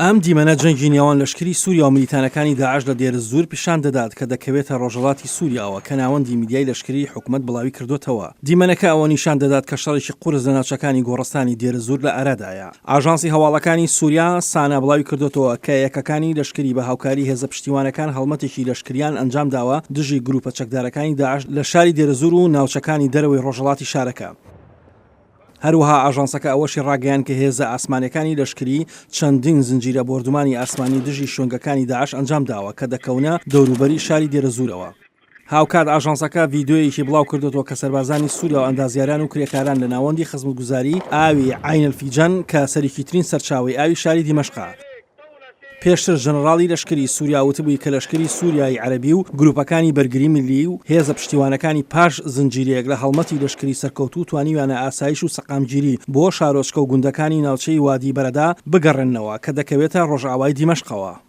ئەم دیمەنە جەنگی نێوان لەشکری سووریا و میلیتانەکانی داعش لە دێر زور پیشان دەدات کە دەکەوێتە ڕۆژهەڵاتی سووریاوە کە ناوەندی میدیای لەشکری حکومەت بڵاوی کردوتەوە. دیمەنەکە ئەوە نیشان دەدات کە شەڕێکی قورس لە ناوچەکانی گۆڕستانی دێر زور لە ئەرەدایە. ئاژانسی هەواڵەکانی سووریا سانە بڵاوی کردوتەوە کە یەکەکانی لەشکری بە هاوکاری هێزە پشتیوانەکان هەڵمەتێکی لەشکریان ئەنجام داوە دژی گروپە چەکدارەکانی داعش لە شاری دێر زور و ناوچەکانی دەرەوەی ڕۆژهەڵاتی شارەکە. هەروەها ئاژانسەکە ئەوەشی ڕاگەیان کە هێزە ئاسمانەکانی لەشکری چەندین زنجیرە بۆردومانی ئاسمانی دژی شوێنگەکانی داعش ئەنجام داوە کە دەکەونە دەوروبەری شاری دێرە زورەوە. هاوکات ئاژانسەکە ڤیدیۆیەکی بڵاو کردوەوە کە سەربازانی سووریا و ئەندازیاران و کرێکاران لە ناوەندی خزمەتگوزاری ئاوی عین الفیجان کە سەرەکیترین سەرچاوەی ئاوی شاری دیمەشقە. پێشتر ژەنەڕاڵی لەشکری سووریا وتبووی کە لەشکری سووریای عەرەبی و گروپەکانی بەرگری ملی و هێزە پشتیوانەکانی پاش زنجیرەیەک لە هەڵمەتی لەشکری سەرکەوتوو توانیویانە ئاسایش و سەقامگیری بۆ شارۆچکە و گوندەکانی ناوچەی وادی بەرەدا بگەڕێنەوە کە دەکەوێتە ڕۆژئاوای دیمەشقەوە.